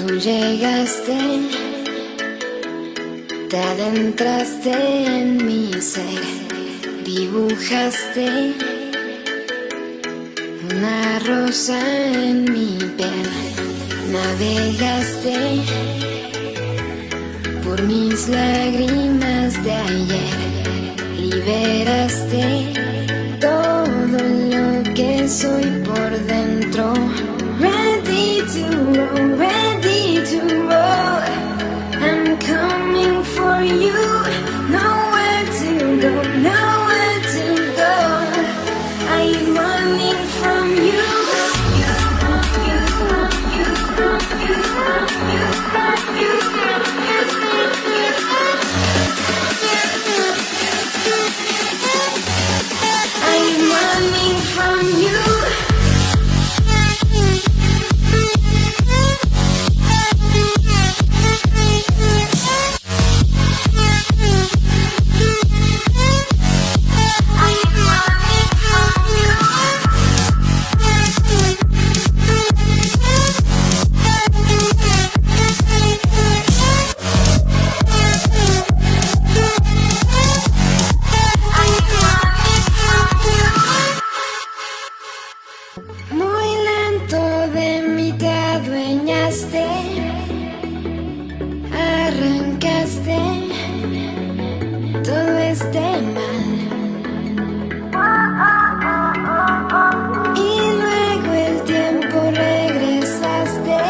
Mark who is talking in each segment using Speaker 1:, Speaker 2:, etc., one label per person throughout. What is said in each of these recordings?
Speaker 1: Tú llegaste, te adentraste en mi ser, dibujaste una rosa en mi piel, navegaste por mis lágrimas de ayer, liberaste todo lo que soy por dentro. Ready to roll, ready to roll. I'm coming for you. Nowhere to go, nowhere to go. I'm running from you. I'm running from you. Muy lento de mí te adueñaste, arrancaste todo este mal. Y luego el tiempo regresaste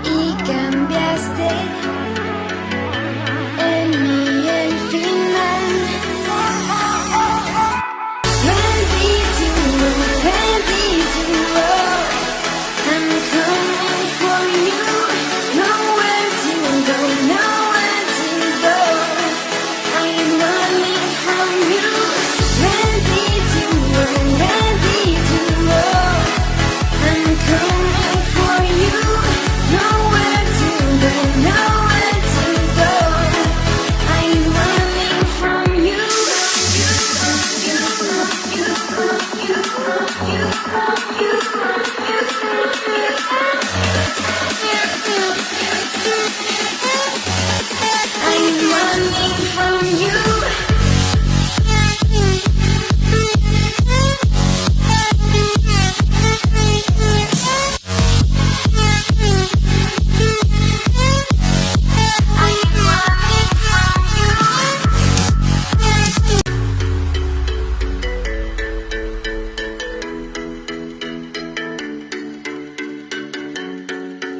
Speaker 1: y cambiaste en mí el final. Ready to roll, I'm coming for you. Nowhere to go, nowhere to go. I'm running from you. Ready to roll, ready to roll. I'm coming for you. Nowhere to go, nowhere to go. I'm running from you. I'm running from you.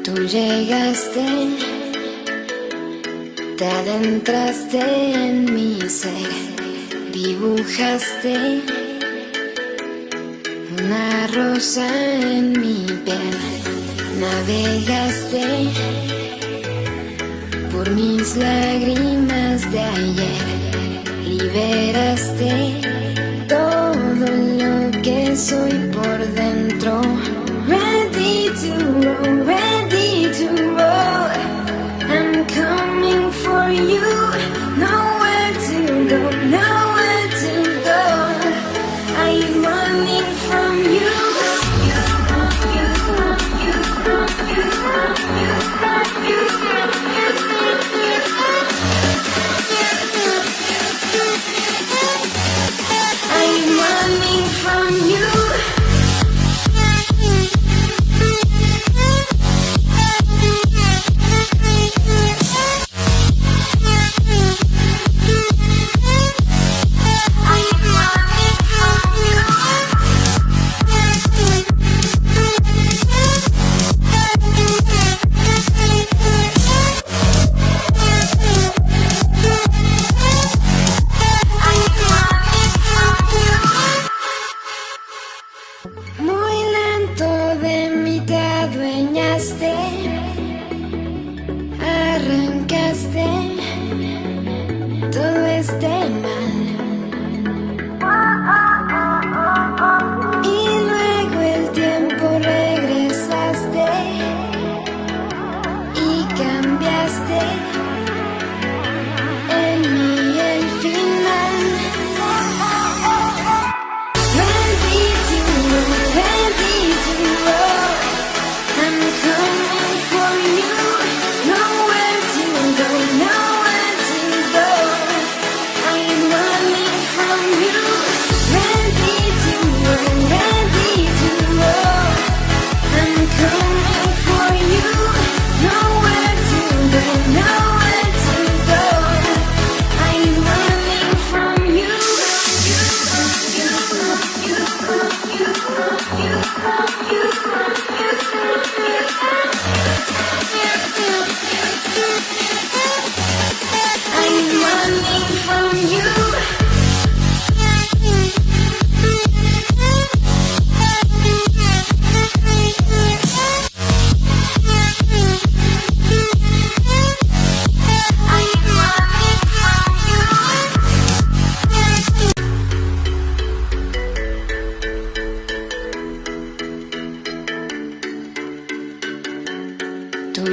Speaker 1: Tú llegaste, te adentraste en mi ser, dibujaste una rosa en mi piel, navegaste por mis lágrimas de ayer, liberaste todo lo que soy por dentro. Ready to roll, ready to roll. I'm coming for you. Nowhere to go, nowhere to go. I'm running from you. I'm running from you.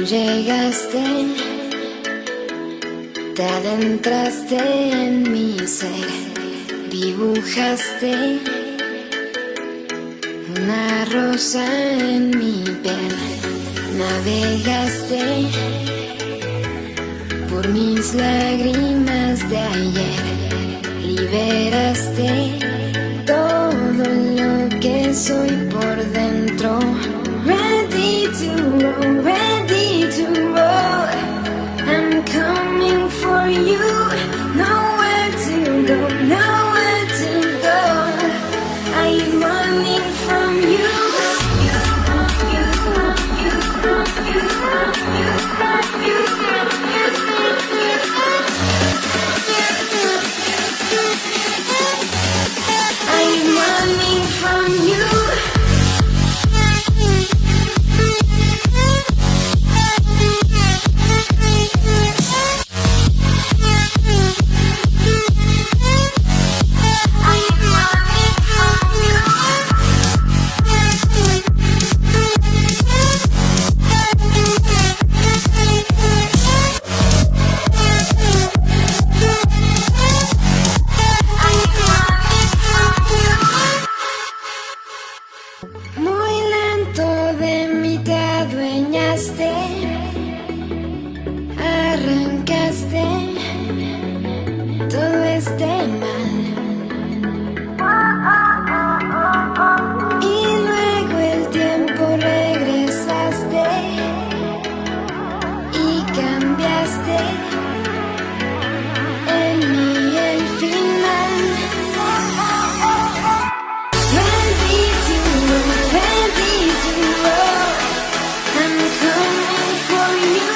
Speaker 1: llegaste, te adentraste en mi ser, dibujaste una rosa en mi piel, navegaste por mis lágrimas de ayer, liberaste todo lo que soy por dentro. Ready to roll, ready to roll. I'm coming for you. Nowhere to go, nowhere to go. I'm running from you. I'm running from you. Muy lento de mí te adueñaste, arrancaste todo este mal y luego el tiempo regresaste y cambiaste en mí el final. Ready to roll, I'm coming for you.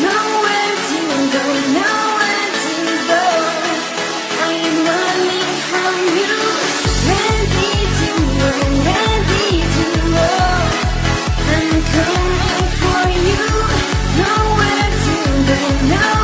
Speaker 1: Nowhere to go, nowhere to go. I'm running from you. Ready to roll, ready to roll. I'm coming for you. Nowhere to go, nowhere.